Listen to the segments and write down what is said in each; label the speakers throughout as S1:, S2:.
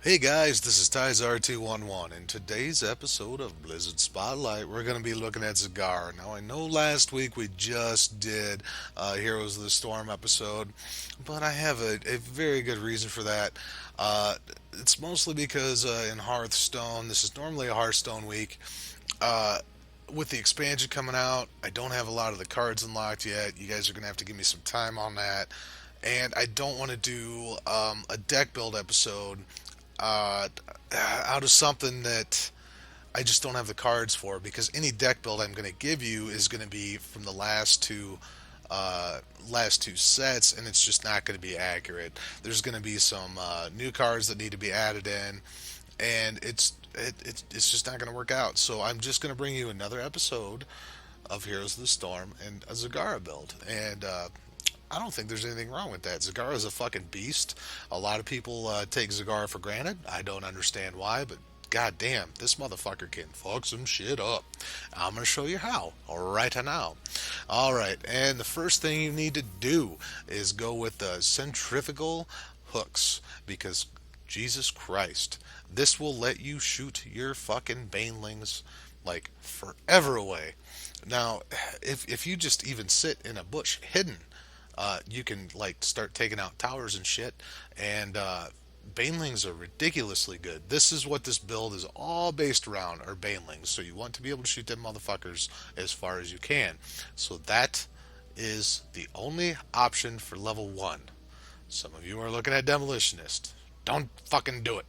S1: Hey guys, this is Tyzar211. In today's episode of Blizzard Spotlight, we're going to be looking at Zagara. Now, I know last week we just did Heroes of the Storm episode, but I have a very good reason for that. It's mostly because in Hearthstone, this is normally a Hearthstone week. Uh, with the expansion coming out, I don't have a lot of the cards unlocked yet. You guys are going to have to give me some time on that. And I don't want to do a deck build episode uh, out of something that I just don't have the cards for, because any deck build I'm going to give you is going to be from the uh, last two sets, and it's just not going to be accurate. There's going to be some new cards that need to be added in, and it's just not going to work out. So I'm just going to bring you another episode of Heroes of the Storm and a Zagara build, and I don't think there's anything wrong with that. Zagara is a fucking beast. A lot of people take Zagara for granted. I don't understand why, but god damn, this motherfucker can fuck some shit up. I'm going to show you how right now. All right, and the first thing you need to do is go with the centrifugal hooks, because Jesus Christ, this will let you shoot your fucking banelings like forever away. Now, if you just even sit in a bush hidden, you can like start taking out towers and shit. And banelings are ridiculously good. This is what this build is all based around, are banelings. So you want to be able to shoot them motherfuckers as far as you can. So that is the only option for level one. Some of you are looking at demolitionist. Don't fucking do it.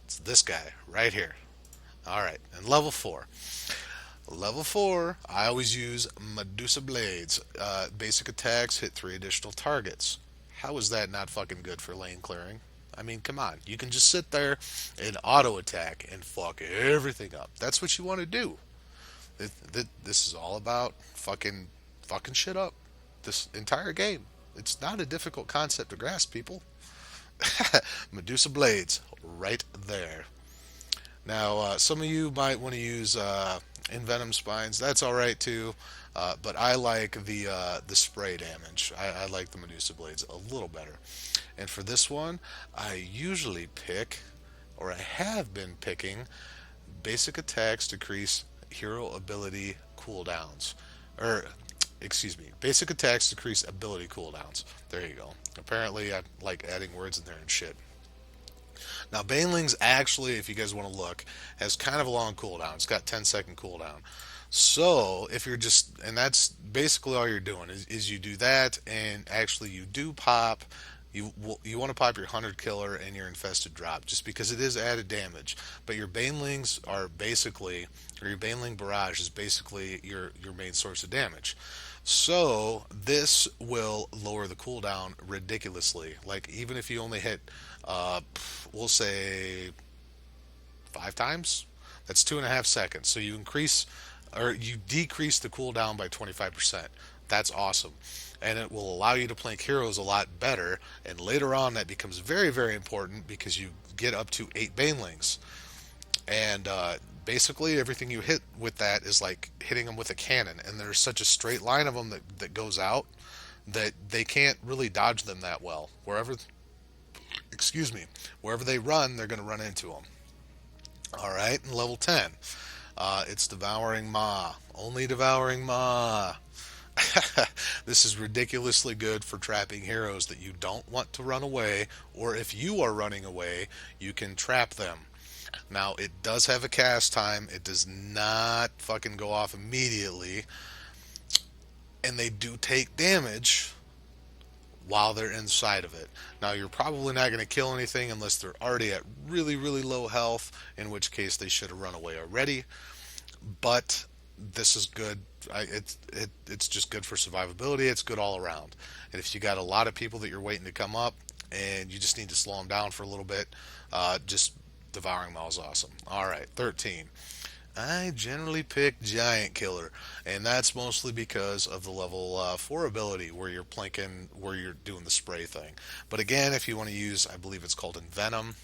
S1: It's this guy right here. All right, and level four. Level 4, I always use Medusa Blades. Basic attacks hit 3 additional targets. How is that not fucking good for lane clearing? I mean, come on. You can just sit there and auto attack and fuck everything up. That's what you want to do. This is all about fucking shit up. This entire game. It's not a difficult concept to grasp, people. Medusa Blades, right there. Now, some of you might want to use Envenom Spines. That's all right too, but I like the spray damage. I like the Medusa Blades a little better. And for this one, I usually pick, or I have been picking, basic attacks decrease hero ability cooldowns. Or, excuse me, basic attacks decrease ability cooldowns. There you go. Apparently, I like adding words in there and shit. Now, Banelings actually, if you guys want to look, has kind of a long cooldown. It's got 10-second cooldown. So, if you're just, and that's basically all you're doing, is you do that, and actually you do pop, you want to pop your 100 killer and your infested drop, just because it is added damage. But your Banelings are basically, or your Baneling barrage is basically your main source of damage. So this will lower the cooldown ridiculously. Like even if you only hit, uh, we'll say 5 times, that's 2.5 seconds. So you increase or you decrease the cooldown by 25%. That's awesome. And it will allow you to plank heroes a lot better. And later on, that becomes very, very important because you get up to 8 banelings. And basically, everything you hit with that is like hitting them with a cannon. And there's such a straight line of them that goes out that they can't really dodge them that well. Excuse me, wherever they run, they're going to run into them. All right, and level 10. It's Devouring Maw. Only Devouring Maw. This is ridiculously good for trapping heroes that you don't want to run away, or if you are running away, you can trap them. Now, it does have a cast time. It does not fucking go off immediately, and they do take damage while they're inside of it. Now, you're probably not going to kill anything unless they're already at really, really low health, in which case they should have run away already. But this is good. It's just good for survivability. It's good all around. And if you got a lot of people that you're waiting to come up, and you just need to slow them down for a little bit, just Devouring Maw is awesome. All right, 13. I generally pick Giant Killer, and that's mostly because of the level 4 ability where you're planking, where you're doing the spray thing. But again, if you want to use, I believe it's called Envenom.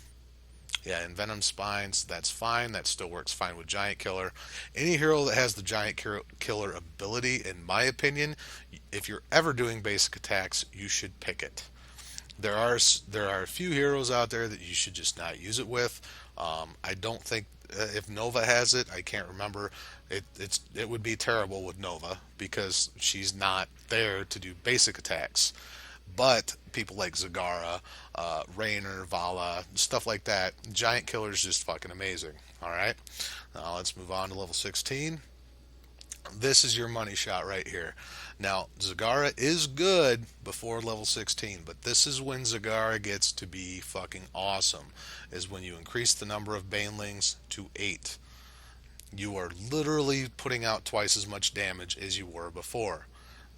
S1: Yeah, Envenom Spines, that's fine. That still works fine with Giant Killer. Any hero that has the Killer ability, in my opinion, if you're ever doing basic attacks, you should pick it. There are a few heroes out there that you should just not use it with. I don't think if Nova has it, I can't remember. It would be terrible with Nova because she's not there to do basic attacks. But people like Zagara, Raynor, Vala, stuff like that, Giant Killer's just fucking amazing. All right, now let's move on to level 16. This is your money shot right here. Now, Zagara is good before level 16, but this is when Zagara gets to be fucking awesome, is when you increase the number of banelings to 8. You are literally putting out twice as much damage as you were before.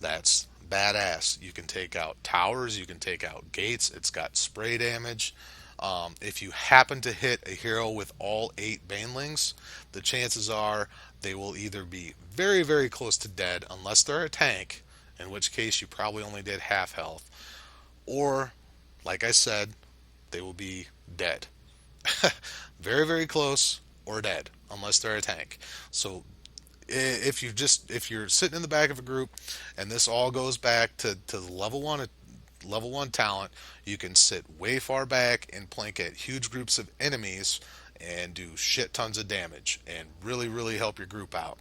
S1: That's badass. You can take out towers, you can take out gates, it's got spray damage. If you happen to hit a hero with all 8 banelings, the chances are they will either be very, very close to dead, unless they're a tank, in which case you probably only did half health, or, like I said, they will be dead. Very, very close or dead, unless they're a tank. So if you're sitting in the back of a group and this all goes back to the level 1 talent, you can sit way far back and plank at huge groups of enemies and do shit tons of damage and really, really help your group out.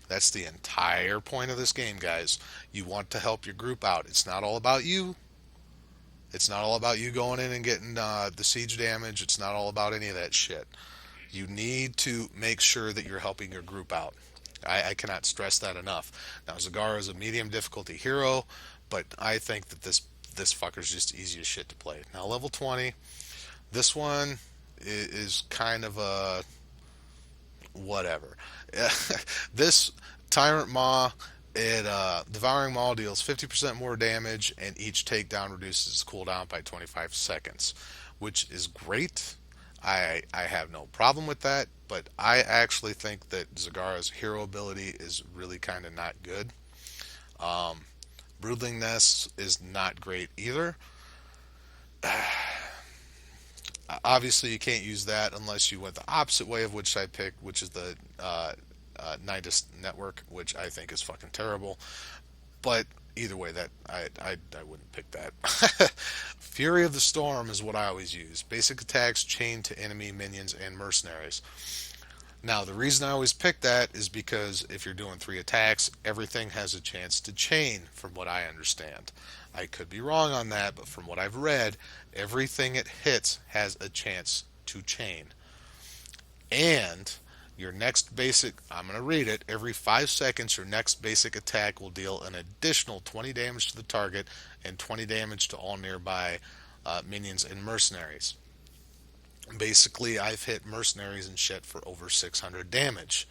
S1: That's the entire point of this game, guys. You want to help your group out. It's not all about you. It's not all about you going in and getting the siege damage. It's not all about any of that shit. You need to make sure that you're helping your group out. I cannot stress that enough. Now, Zagara is a medium difficulty hero, but I think that this fucker's just easy as shit to play. Now, level 20, this one is kind of a whatever. This Tyrant Maw, Devouring Maw deals 50% more damage, and each takedown reduces its cooldown by 25 seconds, which is great. I have no problem with that, but I actually think that Zagara's hero ability is really kind of not good. Broodling Nest is not great either. Obviously, you can't use that unless you went the opposite way of which I picked, which is the Nidus network, which I think is fucking terrible. But either way, that I wouldn't pick that. Fury of the Storm is what I always use. Basic attacks chained to enemy minions and mercenaries. Now, the reason I always pick that is because if you're doing 3 attacks, everything has a chance to chain, from what I understand. I could be wrong on that, but from what I've read, everything it hits has a chance to chain. And your next basic, I'm going to read it, every 5 seconds your next basic attack will deal an additional 20 damage to the target and 20 damage to all nearby minions and mercenaries. Basically, I've hit mercenaries and shit for over 600 damage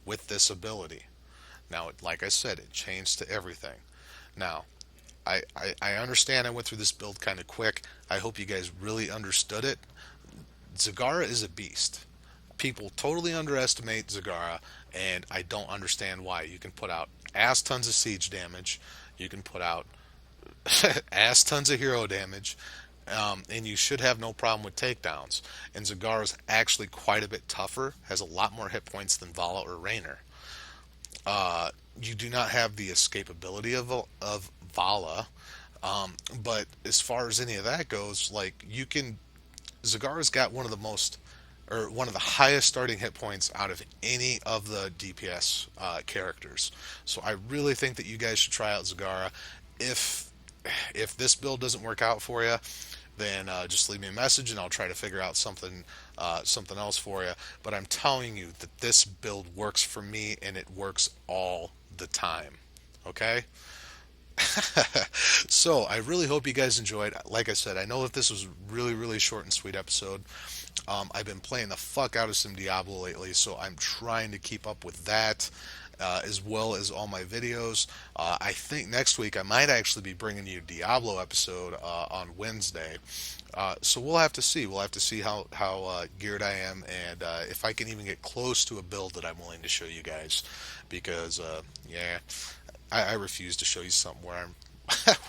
S1: with this ability. Now, like I said, it changed to everything. Now, I understand I went through this build kind of quick. I hope you guys really understood it. Zagara is a beast. People totally underestimate Zagara, and I don't understand why. You can put out ass tons of siege damage. You can put out ass tons of hero damage. And you should have no problem with takedowns. And Zagara is actually quite a bit tougher, has a lot more hit points than Vala or Raynor. You do not have the escapability of Vala, but as far as any of that goes, like you can, Zagara's got one of the most, or one of the highest starting hit points out of any of the DPS characters. So I really think that you guys should try out Zagara. If this build doesn't work out for you, then just leave me a message and I'll try to figure out something else for you. But I'm telling you that this build works for me and it works all the time. Okay? So I really hope you guys enjoyed. Like I said, I know that this was really, really short and sweet episode. I've been playing the fuck out of some Diablo lately, so I'm trying to keep up with that. As well as all my videos. I think next week I might actually be bringing you a Diablo episode on Wednesday. So we'll have to see. We'll have to see how geared I am and if I can even get close to a build that I'm willing to show you guys. Because, yeah, I refuse to show you something where I'm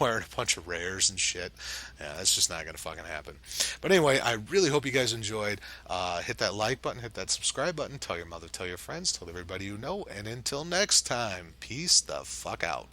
S1: wearing a bunch of rares and shit. Yeah, that's just not going to fucking happen. But anyway, I really hope you guys enjoyed. Hit that like button, hit that subscribe button, tell your mother, tell your friends, tell everybody you know. And until next time, peace the fuck out.